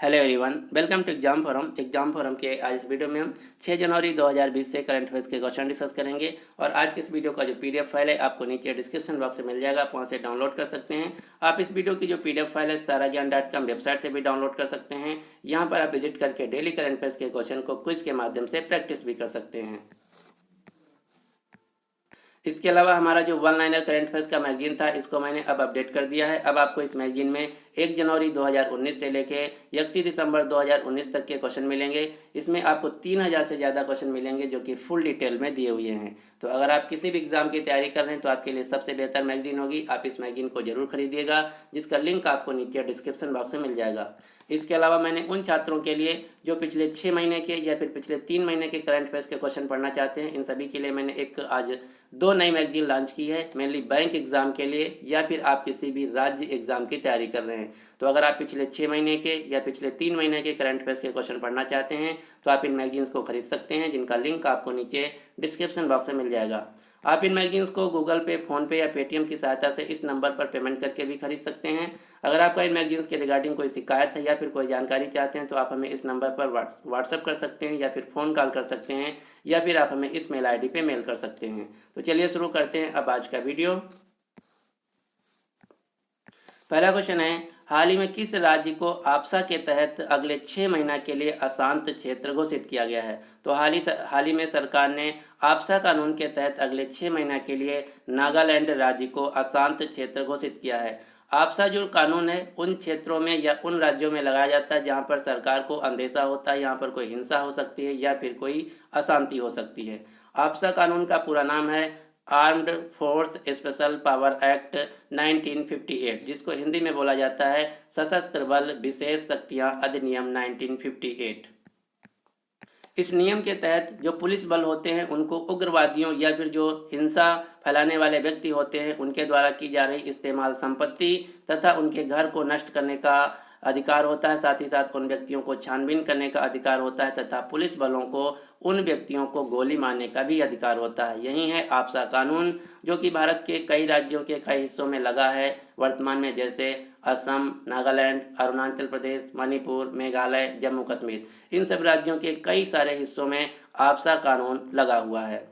Hello everyone, welcome to exam forum के आज इस वीडियो में हम 6 जनवरी 2020 से करंट अफेयर्स के क्वेश्चन डिस्कस करेंगे। और आज के इस वीडियो का जो पीडीएफ फाइल है आपको नीचे डिस्क्रिप्शन बॉक्स में मिल जाएगा, आप वहाँ से डाउनलोड कर सकते हैं। आप इस वीडियो की जो पीडीएफ फाइल है sarajyan.com वेबसाइट से भी डाउनलोड कर सकते हैं। यहाँ पर आप विजिट करके डेली करंट अफेयर्स के क्वेश्चन को क्विज के माध्यम से प्रैक्टिस भी कर सकते हैं। इसके अलावा हमारा जो वन लाइनर करंट अफेयर्स का मैगजीन था, इसको मैंने अब अपडेट कर दिया है। अब आपको इस मैगजीन में 1 जनवरी 2019 से लेके 31 दिसंबर 2019 तक के क्वेश्चन मिलेंगे। इसमें आपको 3000 से ज़्यादा क्वेश्चन मिलेंगे जो कि फुल डिटेल में दिए हुए हैं। तो अगर आप किसी भी एग्जाम की तैयारी कर रहे हैं तो आपके लिए सबसे बेहतर मैगजीन होगी। आप इस मैगजीन को जरूर खरीदिएगा, जिसका लिंक आपको नीचे डिस्क्रिप्शन बॉक्स में मिल जाएगा। इसके अलावा मैंने उन छात्रों के लिए जो पिछले 6 महीने के या फिर पिछले 3 महीने के करंट अफेयर्स के क्वेश्चन पढ़ना चाहते हैं, इन सभी के लिए मैंने एक आज 2 नई मैगजीन लॉन्च की है, मेनली बैंक एग्जाम के लिए या फिर आप किसी भी राज्य एग्जाम की तैयारी कर रहे हैं। तो अगर आप पिछले 6 महीने के या पिछले 3 महीने के करंट अफेयर्स के क्वेश्चन पढ़ना चाहते हैं तो आप इन मैगजीन्स को खरीद सकते हैं, जिनका लिंक आपको नीचे डिस्क्रिप्शन बॉक्स में मिल जाएगा। आप इन मैगजीन्स को गूगल पे, फोनपे या पेटीएम की सहायता से इस नंबर पर पेमेंट करके भी खरीद सकते हैं। अगर आपका इन मैगजीन्स के रिगार्डिंग कोई शिकायत है या फिर कोई जानकारी चाहते हैं तो आप हमें इस नंबर पर व्हाट्सअप कर सकते हैं या फिर फ़ोन कॉल कर सकते हैं या फिर आप हमें इस मेल आईडी पे मेल कर सकते हैं। तो चलिए शुरू करते हैं अब आज का वीडियो। पहला क्वेश्चन है, हाल ही में किस राज्य को आपसा के तहत अगले 6 महीना के लिए अशांत क्षेत्र घोषित किया गया है? तो हाल ही में सरकार ने आपसा कानून के तहत अगले 6 महीना के लिए नागालैंड राज्य को अशांत क्षेत्र घोषित किया है। आपसा जो कानून है उन क्षेत्रों में या उन राज्यों में लगाया जाता है जहां पर सरकार को अंदेशा होता है यहाँ पर कोई हिंसा हो सकती है या फिर कोई अशांति हो सकती है। आपसा कानून का पूरा नाम है armed force special power act 1958, जिसको हिंदी में बोला जाता है सशस्त्र बल विशेष शक्तियां अधिनियम 1958। इस नियम के तहत जो पुलिस बल होते हैं उनको उग्रवादियों या फिर जो हिंसा फैलाने वाले व्यक्ति होते हैं उनके द्वारा की जा रही इस्तेमाल संपत्ति तथा उनके घर को नष्ट करने का अधिकार होता है। साथ ही साथ उन व्यक्तियों को छानबीन करने का अधिकार होता है तथा पुलिस बलों को उन व्यक्तियों को गोली मारने का भी अधिकार होता है। यही है आपसा कानून, जो कि भारत के कई राज्यों के कई हिस्सों में लगा है वर्तमान में, जैसे असम, नागालैंड, अरुणाचल प्रदेश, मणिपुर, मेघालय, जम्मू कश्मीर। इन सब राज्यों के कई सारे हिस्सों में आपसा कानून लगा हुआ है।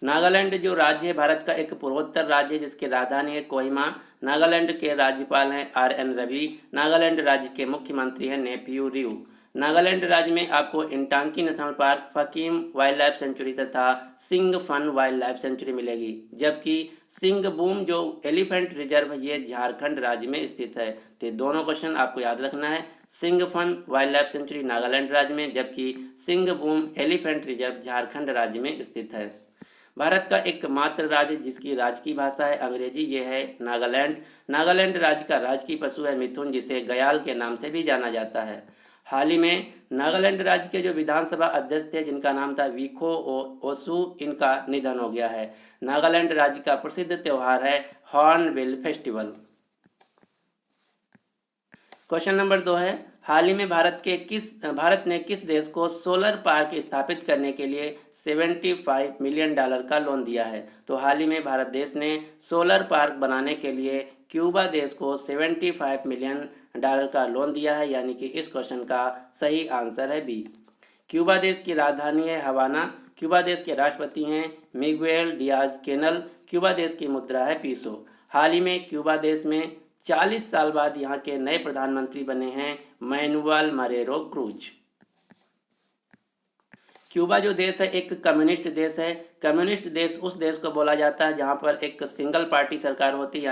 नागालैंड जो राज्य है भारत का एक पूर्वोत्तर राज्य है जिसकी राजधानी है कोहिमा। नागालैंड के राज्यपाल हैं RN रवि। नागालैंड राज्य के मुख्यमंत्री हैं नेफ्यू रियो। नागालैंड राज्य में आपको Intanki national park, Fakim wildlife sanctuary तथा सिंगफन वाइल्ड लाइफ सेंचुरी मिलेगी, जबकि सिंगबूम जो एलिफेंट रिजर्व ये झारखंड राज्य में स्थित है। तो दोनों क्वेश्चन आपको याद रखना है, सिंगफन वाइल्ड लाइफ सेंचुरी नागालैंड राज्य में, जबकि सिंगबूम एलिफेंट रिजर्व झारखंड राज्य में स्थित है। भारत का एकमात्र राज्य जिसकी राजकीय भाषा है अंग्रेजी, ये है नागालैंड। नागालैंड राज्य का राजकीय पशु है मिथुन, जिसे गयाल के नाम से भी जाना जाता है। हाल ही में नागालैंड राज्य के जो विधानसभा अध्यक्ष थे जिनका नाम था विखो ओसू, इनका निधन हो गया है। नागालैंड राज्य का प्रसिद्ध त्यौहार है हॉर्नबिल फेस्टिवल। क्वेश्चन नंबर 2 है, हाल ही में भारत ने किस देश को सोलर पार्क स्थापित करने के लिए $75 मिलियन का लोन दिया है? तो हाल ही में भारत देश ने सोलर पार्क बनाने के लिए क्यूबा देश को $75 मिलियन का लोन दिया है, यानी कि इस क्वेश्चन का सही आंसर है बी। क्यूबा देश की राजधानी है हवाना। क्यूबा देश के राष्ट्रपति हैं मिगुएल डियाज कैनल। क्यूबा देश की मुद्रा है पीसो। हाल ही में क्यूबा देश में 40 साल बाद यहाँ के नए प्रधानमंत्री बने हैं मैनुअल मरेरो क्रूज। क्यूबा जो देश है एक कम्युनिस्ट देश है। कम्युनिस्ट देश उस देश को बोला जाता है जहाँ पर एक सिंगल पार्टी सरकार होती है,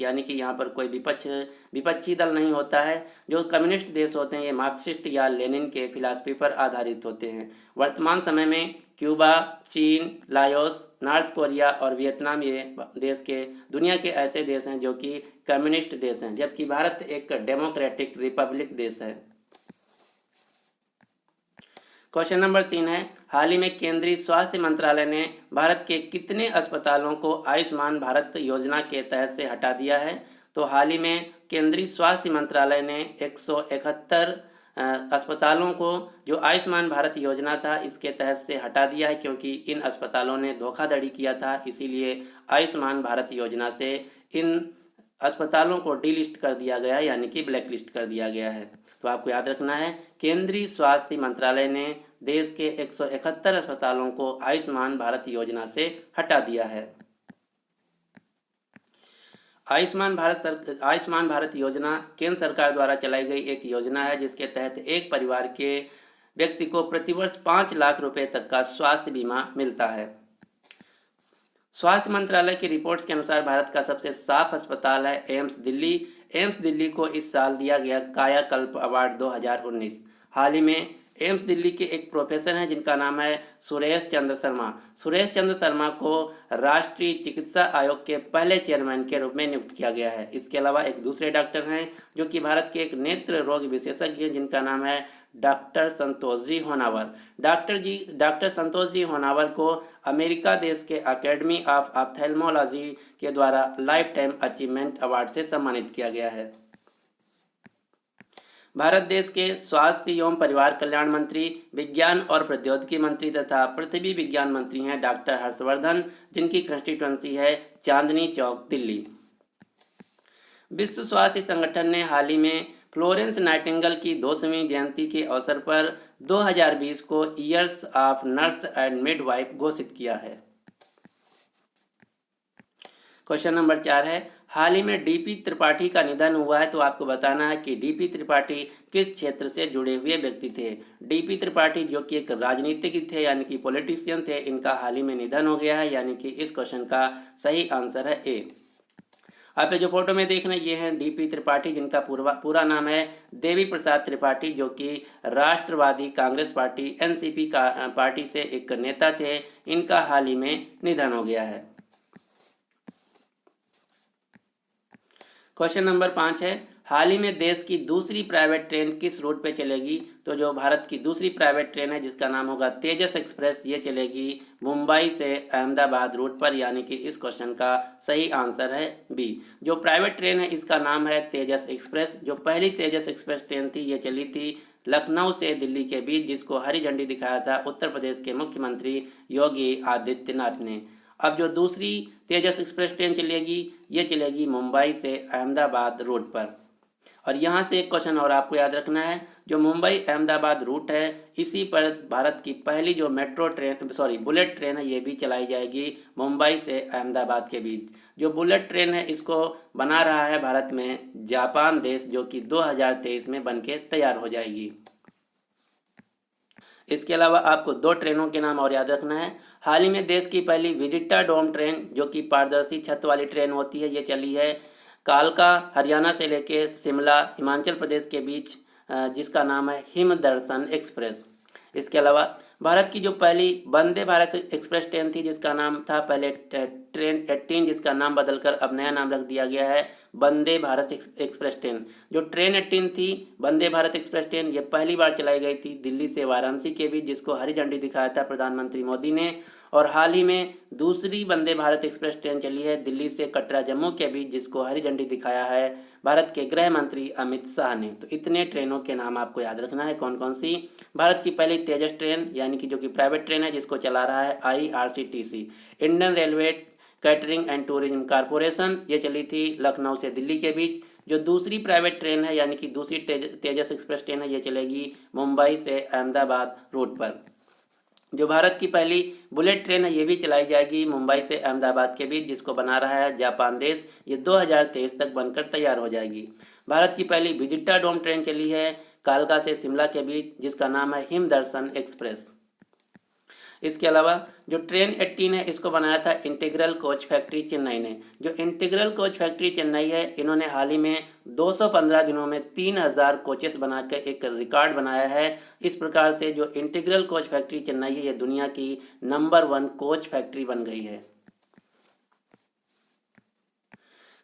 यानी कि यहाँ पर कोई विपक्षी दल नहीं होता है। जो कम्युनिस्ट देश होते हैं ये मार्क्सिस्ट या लेनिन के फिलासफी पर आधारित होते हैं। वर्तमान समय में क्यूबा, चीन, लाओस, नॉर्थ कोरिया और वियतनाम ये देश के दुनिया के ऐसे देश हैं जो कि कम्युनिस्ट देश हैं, जबकि भारत एक डेमोक्रेटिक रिपब्लिक देश है। क्वेश्चन नंबर 3 है, हाल ही में केंद्रीय स्वास्थ्य मंत्रालय ने भारत के कितने अस्पतालों को आयुष्मान भारत योजना के तहत से हटा दिया है? तो हाल ही में केंद्रीय स्वास्थ्य मंत्रालय ने 171 अस्पतालों को जो आयुष्मान भारत योजना था इसके तहत से हटा दिया है, क्योंकि इन अस्पतालों ने धोखाधड़ी किया था। इसीलिए आयुष्मान भारत योजना से इन अस्पतालों को डीलिस्ट कर दिया गया है, यानी कि ब्लैक लिस्ट कर दिया गया है। तो आपको याद रखना है, केंद्रीय स्वास्थ्य मंत्रालय ने देश के 171 अस्पतालों को आयुष्मान भारत योजना से हटा दिया है। आयुष्मान भारत योजना केंद्र सरकार द्वारा चलाई गई एक योजना है, जिसके तहत एक परिवार के व्यक्ति को प्रतिवर्ष 5 लाख रुपए तक का स्वास्थ्य बीमा मिलता है। स्वास्थ्य मंत्रालय की रिपोर्ट्स के अनुसार भारत का सबसे साफ अस्पताल है एम्स दिल्ली। एम्स दिल्ली को इस साल दिया गया कायाकल्प अवार्ड 2019। हाल ही में एम्स दिल्ली के एक प्रोफेसर हैं जिनका नाम है सुरेश चंद्र शर्मा। सुरेश चंद्र शर्मा को राष्ट्रीय चिकित्सा आयोग के पहले चेयरमैन के रूप में नियुक्त किया गया है। इसके अलावा एक दूसरे डॉक्टर हैं जो कि भारत के एक नेत्र रोग विशेषज्ञ हैं जिनका नाम है डॉक्टर संतोष जी होनावर। डॉक्टर संतोष जी होनावर को अमेरिका देश के अकेडमी ऑफ ऑप्थेल्मोलॉजी के द्वारा लाइफ टाइम अचीवमेंट अवार्ड से सम्मानित किया गया है। भारत देश के स्वास्थ्य एवं परिवार कल्याण मंत्री, विज्ञान और प्रौद्योगिकी मंत्री तथा पृथ्वी विज्ञान मंत्री हैं डॉक्टर हर्षवर्धन, जिनकी कंस्टिट्यूंसी है चांदनी चौक दिल्ली। विश्व स्वास्थ्य संगठन ने हाल ही में फ्लोरेंस नाइटिंगेल की 200वीं जयंती के अवसर पर 2020 को years of nurse and midwife घोषित किया है। क्वेश्चन नंबर 4 है, हाल ही में डीपी त्रिपाठी का निधन हुआ है। तो आपको बताना है कि डीपी त्रिपाठी किस क्षेत्र से जुड़े हुए व्यक्ति थे। डीपी त्रिपाठी जो कि एक राजनीतिक थे, यानी कि पॉलिटिशियन थे, इनका हाल ही में निधन हो गया है, यानी कि इस क्वेश्चन का सही आंसर है ए। आप जो फोटो में देख रहे हैं ये हैं डीपी त्रिपाठी, जिनका पूरा नाम है देवी प्रसाद त्रिपाठी, जो कि राष्ट्रवादी कांग्रेस पार्टी एनसीपी का पार्टी से एक नेता थे। इनका हाल ही में निधन हो गया है। क्वेश्चन नंबर 5 है, हाल ही में देश की दूसरी प्राइवेट ट्रेन किस रूट पे चलेगी। तो जो भारत की दूसरी प्राइवेट ट्रेन है जिसका नाम होगा तेजस एक्सप्रेस, ये चलेगी मुंबई से अहमदाबाद रूट पर, यानी कि इस क्वेश्चन का सही आंसर है बी। जो प्राइवेट ट्रेन है इसका नाम है तेजस एक्सप्रेस। जो पहली तेजस एक्सप्रेस ट्रेन थी ये चली थी लखनऊ से दिल्ली के बीच, जिसको हरी झंडी दिखाया था उत्तर प्रदेश के मुख्यमंत्री योगी आदित्यनाथ ने। अब जो दूसरी तेजस एक्सप्रेस ट्रेन चलेगी ये चलेगी मुंबई से अहमदाबाद रूट पर। और यहाँ से एक क्वेश्चन और आपको याद रखना है, जो मुंबई अहमदाबाद रूट है इसी पर भारत की पहली जो बुलेट ट्रेन है ये भी चलाई जाएगी मुंबई से अहमदाबाद के बीच। जो बुलेट ट्रेन है इसको बना रहा है भारत में जापान देश, जो कि 2023 में बनके तैयार हो जाएगी। इसके अलावा आपको 2 ट्रेनों के नाम और याद रखना है। हाल ही में देश की पहली विजिटा डोम ट्रेन, जो कि पारदर्शी छत वाली ट्रेन होती है, ये चली है कालका हरियाणा से लेके शिमला हिमाचल प्रदेश के बीच, जिसका नाम है हिमदर्शन एक्सप्रेस। इसके अलावा भारत की जो पहली वंदे भारत एक्सप्रेस ट्रेन थी जिसका नाम था पहले ट्रेन 18, जिसका नाम बदलकर अब नया नाम रख दिया गया है वंदे भारत एक्सप्रेस ट्रेन। जो ट्रेन 18 थी वंदे भारत एक्सप्रेस ट्रेन, ये पहली बार चलाई गई थी दिल्ली से वाराणसी के बीच, जिसको हरी झंडी दिखाया था प्रधानमंत्री मोदी ने। और हाल ही में दूसरी वंदे भारत एक्सप्रेस ट्रेन चली है दिल्ली से कटरा जम्मू के बीच, जिसको हरी झंडी दिखाया है भारत के गृह मंत्री अमित शाह ने। तो इतने ट्रेनों के नाम आपको याद रखना है कौन कौन सी। भारत की पहली तेजस ट्रेन, यानी कि जो कि प्राइवेट ट्रेन है, जिसको चला रहा है IRCTC Indian railway catering and tourism corporation, ये चली थी लखनऊ से दिल्ली के बीच। जो दूसरी प्राइवेट ट्रेन है, यानी कि दूसरी तेजस एक्सप्रेस ट्रेन है, ये चलेगी मुंबई से अहमदाबाद रूट पर। जो भारत की पहली बुलेट ट्रेन है ये भी चलाई जाएगी मुंबई से अहमदाबाद के बीच, जिसको बना रहा है जापान देश। ये 2023 तक बनकर तैयार हो जाएगी। भारत की पहली विजिटा डोम ट्रेन चली है कालका से शिमला के बीच, जिसका नाम है हिमदर्शन एक्सप्रेस। इसके अलावा जो ट्रेन 18 है इसको बनाया था इंटीग्रल कोच फैक्ट्री चेन्नई ने। जो इंटीग्रल कोच फैक्ट्री चेन्नई है इन्होंने हाल ही में 215 दिनों में 3000 कोचेस बनाकर एक रिकॉर्ड बनाया है। इस प्रकार से जो इंटीग्रल कोच फैक्ट्री चेन्नई है ये दुनिया की नंबर 1 कोच फैक्ट्री बन गई है।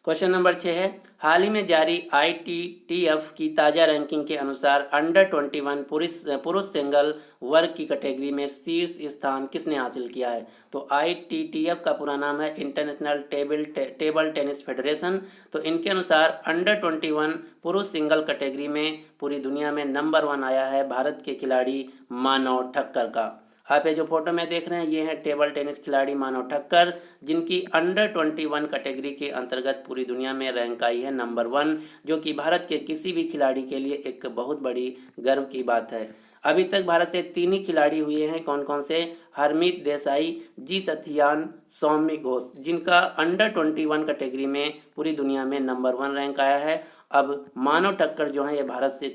क्वेश्चन नंबर 6 है, हाल ही में जारी ITTF की ताज़ा रैंकिंग के अनुसार अंडर 21 पुरुष सिंगल वर्ग की कैटेगरी में शीर्ष स्थान किसने हासिल किया है। तो ITTF का पूरा नाम है इंटरनेशनल टेबल टेनिस फेडरेशन। तो इनके अनुसार अंडर 21 पुरुष सिंगल कैटेगरी में पूरी दुनिया में नंबर 1 आया है भारत के खिलाड़ी मानव ठक्कर का। आप ये जो फोटो में देख रहे हैं ये है टेबल टेनिस खिलाड़ी मानव ठक्कर, जिनकी अंडर 21 कैटेगरी के अंतर्गत पूरी दुनिया में रैंक आई है नंबर 1, जो कि भारत के किसी भी खिलाड़ी के लिए एक बहुत बड़ी गर्व की बात है। अभी तक भारत से 3 ही खिलाड़ी हुए हैं, कौन कौन से? हरमीत देसाई, जी सथियान, सौम्य घोष, जिनका अंडर 21 कैटेगरी में पूरी दुनिया में नंबर 1 रैंक आया है। अब मानव ठक्कर जो है ये भारत से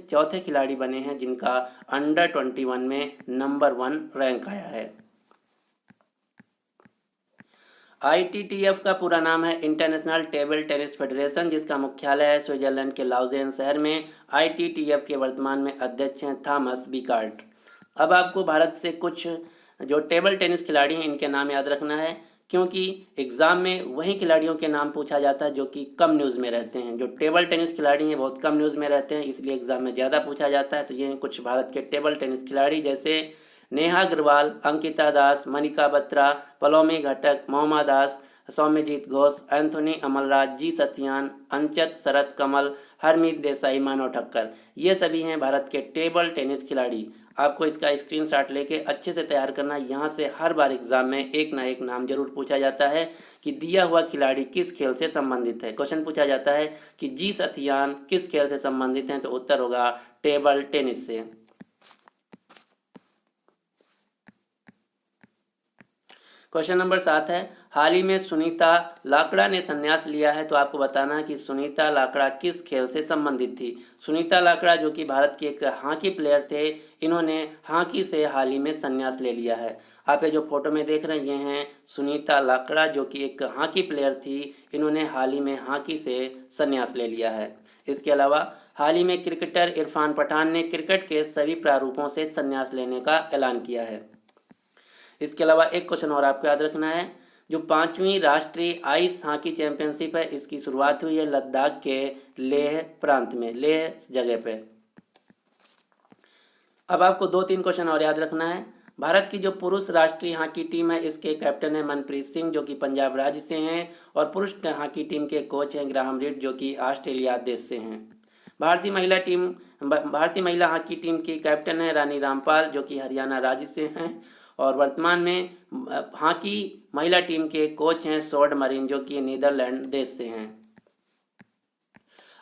चौथे खिलाड़ी बने हैं जिनका अंडर 21 में नंबर 1 रैंक आया है। ITTF का पूरा नाम है इंटरनेशनल टेबल टेनिस फेडरेशन, जिसका मुख्यालय है स्विट्जरलैंड के लाउजेन शहर में। ITTF के वर्तमान में अध्यक्ष हैं थॉमस बिकार्ट। अब आपको भारत से कुछ जो टेबल टेनिस खिलाड़ी हैं इनके नाम याद रखना है, क्योंकि एग्ज़ाम में वही खिलाड़ियों के नाम पूछा जाता है जो कि कम न्यूज़ में रहते हैं। जो टेबल टेनिस खिलाड़ी हैं बहुत कम न्यूज़ में रहते हैं, इसलिए एग्ज़ाम में ज़्यादा पूछा जाता है। तो ये हैं कुछ भारत के टेबल टेनिस खिलाड़ी, जैसे नेहा अग्रवाल, अंकिता दास, मनिका बत्रा, पलोमी घटक, मोहम्मा दास, सौम्यजीत घोष, एंथोनी अमलराज, जी सत्यान, अंचत शरत कमल, हरमीत देसाई, मानव ठक्कर, ये सभी हैं भारत के टेबल टेनिस खिलाड़ी। आपको इसका स्क्रीनशॉट लेके अच्छे से तैयार करना। यहाँ से हर बार एग्जाम में एक ना एक नाम जरूर पूछा जाता है कि दिया हुआ खिलाड़ी किस खेल से संबंधित है। क्वेश्चन पूछा जाता है कि जी सत्यान किस खेल से संबंधित हैं, तो उत्तर होगा टेबल टेनिस से। क्वेश्चन नंबर 7 है, हाल ही में सुनीता लाकड़ा ने संन्यास लिया है, तो आपको बताना है कि सुनीता लाकड़ा किस खेल से संबंधित थी। सुनीता लाकड़ा जो कि भारत के एक हॉकी प्लेयर थे, इन्होंने हॉकी से हाल ही में संन्यास ले लिया है। आप ये जो फोटो में देख रहे हैं ये हैं सुनीता लाकड़ा जो कि एक हॉकी प्लेयर थी, इन्होंने हाल ही में हॉकी से संन्यास ले लिया है। इसके अलावा हाल ही में क्रिकेटर इरफान पठान ने क्रिकेट के सभी प्रारूपों से संन्यास लेने का ऐलान किया है। इसके अलावा एक क्वेश्चन और आपको याद रखना है, जो 5वीं राष्ट्रीय आइस हॉकी चैंपियनशिप है इसकी शुरुआत हुई है लद्दाख के लेह प्रांत में, लेह जगह पे। अब आपको 2-3 क्वेश्चन और याद रखना है। भारत की जो पुरुष राष्ट्रीय हॉकी टीम है इसके कैप्टन है मनप्रीत सिंह जो कि पंजाब राज्य से हैं, और पुरुष हॉकी टीम के कोच हैं ग्राहम रीड जो कि ऑस्ट्रेलिया देश से हैं। भारतीय महिला हॉकी टीम की कैप्टन है रानी रामपाल जो कि हरियाणा राज्य से हैं, और वर्तमान में हॉकी महिला टीम के कोच हैं सोड मरीन जो कि नीदरलैंड देश से हैं।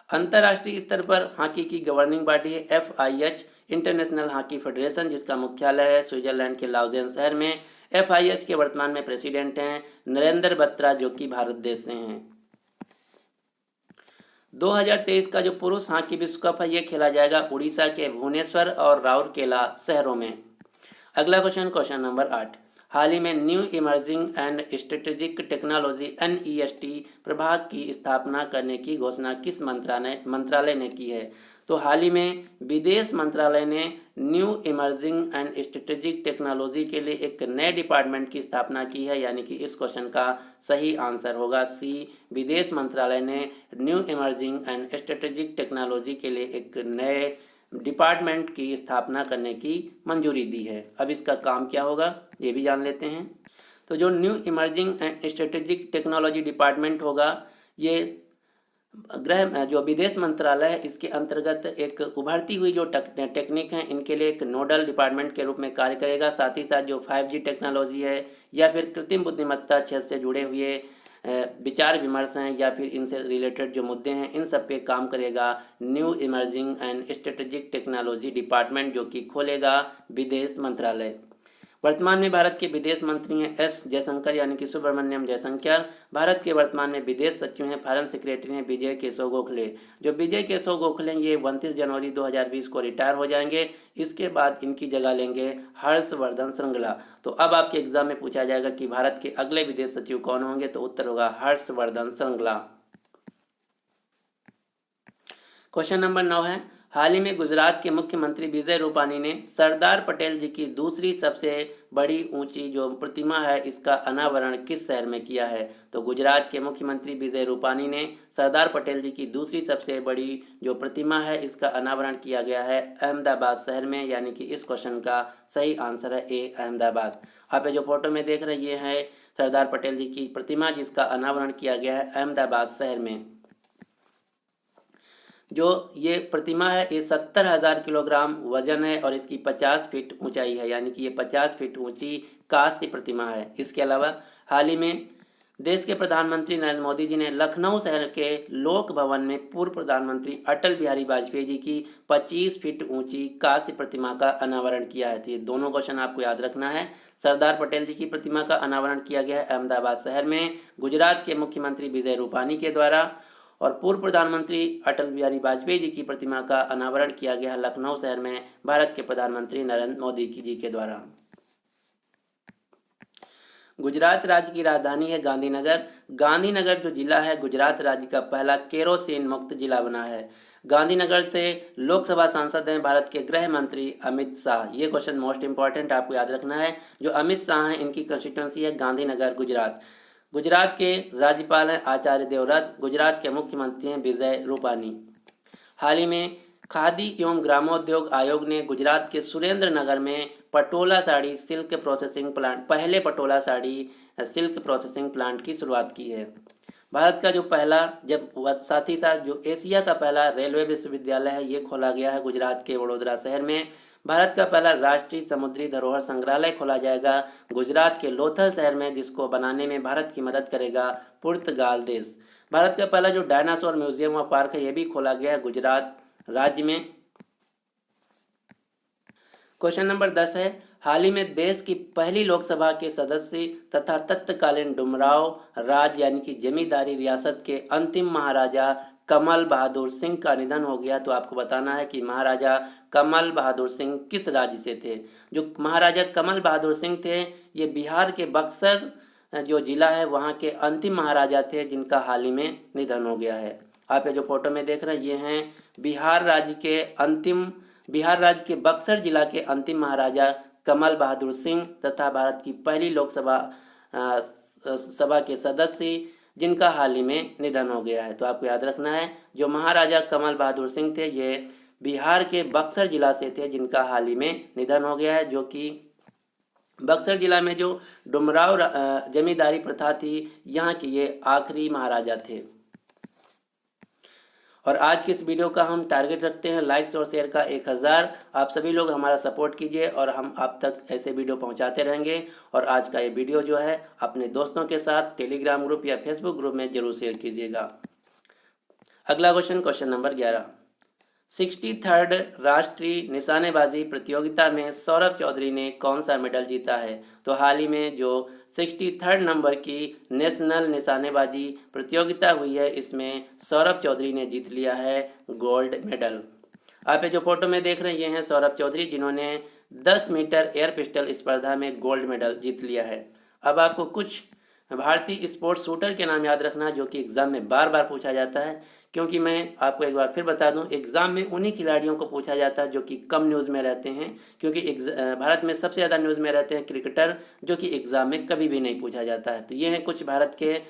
अंतर्राष्ट्रीय स्तर पर हॉकी की गवर्निंग बॉडी है FIH, इंटरनेशनल हॉकी फेडरेशन, जिसका मुख्यालय है स्विट्जरलैंड के लाउजेन शहर में। FIH के वर्तमान में प्रेसिडेंट हैं नरेंद्र बत्रा जो कि भारत देश से हैं। 2023 का जो पुरुष हॉकी विश्व कप है ये खेला जाएगा उड़ीसा के भुवनेश्वर और राउरकेला शहरों में। अगला क्वेश्चन नंबर 8, हाल ही में new emerging and strategic technology NEST प्रभाग की स्थापना करने की घोषणा किस मंत्रालय ने की है? तो हाल ही में विदेश मंत्रालय ने new emerging and strategic technology के लिए एक नए डिपार्टमेंट की स्थापना की है, यानी कि इस क्वेश्चन का सही आंसर होगा C, विदेश मंत्रालय ने new emerging and strategic technology के लिए एक नए डिपार्टमेंट की स्थापना करने की मंजूरी दी है। अब इसका काम क्या होगा ये भी जान लेते हैं। तो जो new emerging and strategic technology department होगा ये जो विदेश मंत्रालय है इसके अंतर्गत एक उभरती हुई जो टेक्निक है इनके लिए एक नोडल डिपार्टमेंट के रूप में कार्य करेगा। साथ ही साथ जो 5G टेक्नोलॉजी है या फिर कृत्रिम बुद्धिमत्ता क्षेत्र से जुड़े हुए विचार विमर्श हैं या फिर इनसे रिलेटेड जो मुद्दे हैं इन सब पे काम करेगा new emerging and strategic technology department, जो कि खोलेगा विदेश मंत्रालय। वर्तमान में भारत के विदेश मंत्री हैं S जयशंकर यानी कि सुब्रमण्यम जयशंकर। भारत के वर्तमान में विदेश सचिव हैं फॉरेन सेक्रेटरी हैं विजय केशव गोखले। जो विजय केशव गोखले ये 29 जनवरी 2020 को रिटायर हो जाएंगे। इसके बाद इनकी जगह लेंगे हर्षवर्धन श्रृंगला। तो अब आपके एग्जाम में पूछा जाएगा कि भारत के अगले विदेश सचिव कौन होंगे, तो उत्तर होगा हर्षवर्धन श्रृंगला। क्वेश्चन नंबर 9 है, हाल ही में गुजरात के मुख्यमंत्री विजय रूपानी ने सरदार पटेल जी की दूसरी सबसे बड़ी ऊंची जो प्रतिमा है इसका अनावरण किस शहर में किया है? तो गुजरात के मुख्यमंत्री विजय रूपानी ने सरदार पटेल जी की दूसरी सबसे बड़ी जो प्रतिमा है इसका अनावरण किया गया है अहमदाबाद शहर में, यानी कि इस क्वेश्चन का सही आंसर है A, अहमदाबाद। आप जो फोटो में देख रहे हैं ये है सरदार पटेल जी की प्रतिमा जिसका अनावरण किया गया है अहमदाबाद शहर में। जो ये प्रतिमा है ये 70,000 किलोग्राम वजन है और इसकी 50 फीट ऊंचाई है, यानी कि ये 50 फीट ऊंची कांस्य प्रतिमा है। इसके अलावा हाल ही में देश के प्रधानमंत्री नरेंद्र मोदी जी ने लखनऊ शहर के लोक भवन में पूर्व प्रधानमंत्री अटल बिहारी वाजपेयी जी की 25 फीट ऊंची कांस्य प्रतिमा का अनावरण किया है। तो ये दोनों क्वेश्चन आपको याद रखना है। सरदार पटेल जी की प्रतिमा का अनावरण किया गया है अहमदाबाद शहर में गुजरात के मुख्यमंत्री विजय रूपानी के द्वारा, और पूर्व प्रधानमंत्री अटल बिहारी वाजपेयी जी की प्रतिमा का अनावरण किया गया है लखनऊ शहर में भारत के प्रधानमंत्री नरेंद्र मोदी जी के द्वारा। गुजरात राज्य की राजधानी है गांधीनगर। गांधीनगर जो जिला है गुजरात राज्य का पहला केरोसिन मुक्त जिला बना है। गांधीनगर से लोकसभा सांसद हैं भारत के गृह मंत्री अमित शाह। ये क्वेश्चन मोस्ट इंपॉर्टेंट आपको याद रखना है। जो अमित शाह हैं इनकी कंस्टिट्यूंसी है गांधीनगर गुजरात। गुजरात के राज्यपाल हैं आचार्य देवव्रत। गुजरात के मुख्यमंत्री हैं विजय रूपानी। हाल ही में खादी एवं ग्रामोद्योग आयोग ने गुजरात के सुरेंद्र नगर में Patola sari silk processing plant, पहले Patola sari silk processing plant की शुरुआत की है। भारत का जो पहला, जब साथ ही साथ जो एशिया का पहला रेलवे विश्वविद्यालय है ये खोला गया है गुजरात के वडोदरा शहर में। भारत का पहला राष्ट्रीय समुद्री धरोहर संग्रहालय खोला जाएगा गुजरात के लोथल शहर में, जिसको बनाने में भारत की मदद करेगा पुर्तगाल देश। भारत का पहला जो डायनासोर म्यूजियम व पार्क है ये भी खोला गया है गुजरात राज्य में। क्वेश्चन नंबर 10 है, हाल ही में देश की पहली लोकसभा के सदस्य तथा तत्कालीन डुमराव राज यानी कि जमींदारी रियासत के अंतिम महाराजा कमल बहादुर सिंह का निधन हो गया। तो आपको बताना है कि महाराजा कमल बहादुर सिंह किस राज्य से थे। जो महाराजा कमल बहादुर सिंह थे ये बिहार के बक्सर जो जिला है वहाँ के अंतिम महाराजा थे, जिनका हाल ही में निधन हो गया है। आप ये जो फोटो में देख रहे हैं ये हैं बिहार राज्य के बक्सर जिला के अंतिम महाराजा कमल बहादुर सिंह तथा भारत की पहली लोकसभा सभा के सदस्य, जिनका हाल ही में निधन हो गया है। तो आपको याद रखना है जो महाराजा कमल बहादुर सिंह थे ये बिहार के बक्सर जिला से थे, जिनका हाल ही में निधन हो गया है। जो कि बक्सर जिला में जो डुमराव जमींदारी प्रथा थी यहाँ की ये आखिरी महाराजा थे। और आज की इस वीडियो का हम टारगेट रखते हैं लाइक्स और शेयर का 1000। आप सभी लोग हमारा सपोर्ट कीजिए और हम आप तक ऐसे वीडियो पहुंचाते रहेंगे। और आज का ये वीडियो जो है अपने दोस्तों के साथ टेलीग्राम ग्रुप या फेसबुक ग्रुप में जरूर शेयर कीजिएगा। अगला क्वेश्चन नंबर 11, 63rd राष्ट्रीय निशानेबाजी प्रतियोगिता में सौरभ चौधरी ने कौन सा मेडल जीता है। तो हाल ही में जो 63rd नंबर की नेशनल निशानेबाजी प्रतियोगिता हुई है इसमें सौरभ चौधरी ने जीत लिया है गोल्ड मेडल। आप ये जो फोटो में देख रहे हैं ये हैं सौरभ चौधरी, जिन्होंने 10 मीटर एयर पिस्टल स्पर्धा में गोल्ड मेडल जीत लिया है। अब आपको कुछ भारतीय स्पोर्ट्स शूटर के नाम याद रखना जो कि एग्जाम में बार बार पूछा जाता है, क्योंकि मैं आपको एक बार फिर बता दूं एग्जाम में उन्हीं खिलाड़ियों को पूछा जाता है जो कि कम न्यूज़ में रहते हैं, क्योंकि भारत में सबसे ज़्यादा न्यूज़ में रहते हैं क्रिकेटर, जो कि एग्जाम में कभी भी नहीं पूछा जाता है। तो ये हैं कुछ भारत के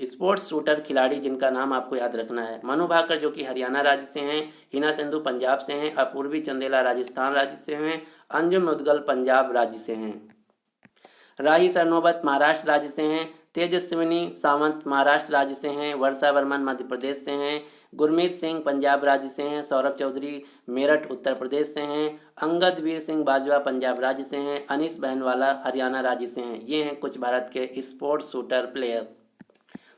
स्पोर्ट्स शूटर खिलाड़ी जिनका नाम आपको याद रखना है। मनु भाकर जो कि हरियाणा राज्य से हैं, हिना सिंधु पंजाब से हैं, अपूर्वी चंदेला राजस्थान राज्य से हैं, अंजुम मुदगल पंजाब राज्य से हैं, राही सरनोबत महाराष्ट्र राज्य से हैं, तेजस्विनी सावंत महाराष्ट्र राज्य से हैं, वर्षा वर्मन मध्य प्रदेश से हैं, गुरमीत सिंह पंजाब राज्य से हैं, सौरभ चौधरी मेरठ उत्तर प्रदेश से हैं, अंगद वीर सिंह बाजवा पंजाब राज्य से हैं, अनीस बहनवाला हरियाणा राज्य से हैं। ये हैं कुछ भारत के स्पोर्ट्स शूटर प्लेयर।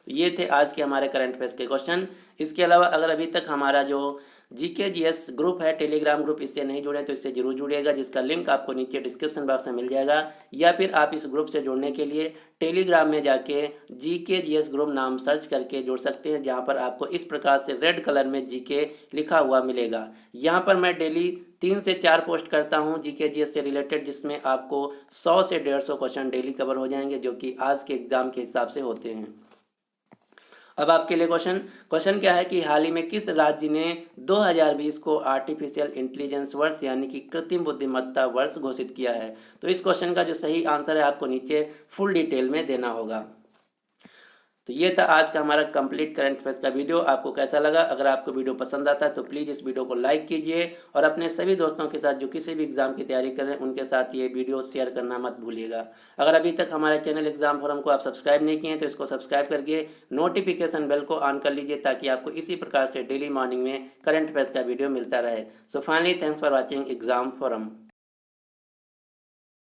ये थे आज के हमारे करंट अफेयर्स के क्वेश्चन। इसके अलावा अगर अभी तक हमारा जो GKGS ग्रुप है टेलीग्राम ग्रुप, इससे नहीं जुड़े तो इससे जरूर जुड़िएगा, जिसका लिंक आपको नीचे डिस्क्रिप्शन बॉक्स में मिल जाएगा, या फिर आप इस ग्रुप से जुड़ने के लिए टेलीग्राम में जाके GKGS ग्रुप नाम सर्च करके जुड़ सकते हैं, जहां पर आपको इस प्रकार से रेड कलर में GK लिखा हुआ मिलेगा। यहाँ पर मैं डेली 3 से 4 पोस्ट करता हूँ GKGS से रिलेटेड, जिसमें आपको 100 से 150 क्वेश्चन डेली कवर हो जाएंगे जो कि आज के एग्जाम के हिसाब से होते हैं। अब आपके लिए क्वेश्चन क्या है कि हाल ही में किस राज्य ने 2020 को आर्टिफिशियल इंटेलिजेंस वर्ष यानी कि कृत्रिम बुद्धिमत्ता वर्ष घोषित किया है। तो इस क्वेश्चन का जो सही आंसर है आपको नीचे फुल डिटेल में देना होगा। तो ये था आज का हमारा कंप्लीट करंट अफेयर्स का वीडियो। आपको कैसा लगा? अगर आपको वीडियो पसंद आता है तो प्लीज़ इस वीडियो को लाइक कीजिए और अपने सभी दोस्तों के साथ जो किसी भी एग्ज़ाम की तैयारी कर रहे हैं उनके साथ ये वीडियो शेयर करना मत भूलिएगा। अगर अभी तक हमारे चैनल एग्ज़ाम फोरम को आप सब्सक्राइब नहीं किए हैं तो इसको सब्सक्राइब करके नोटिफिकेशन बेल को ऑन कर लीजिए ताकि आपको इसी प्रकार से डेली मॉर्निंग में करंट अफेयर्स का वीडियो मिलता रहे। So finally thanks for watching exam forum.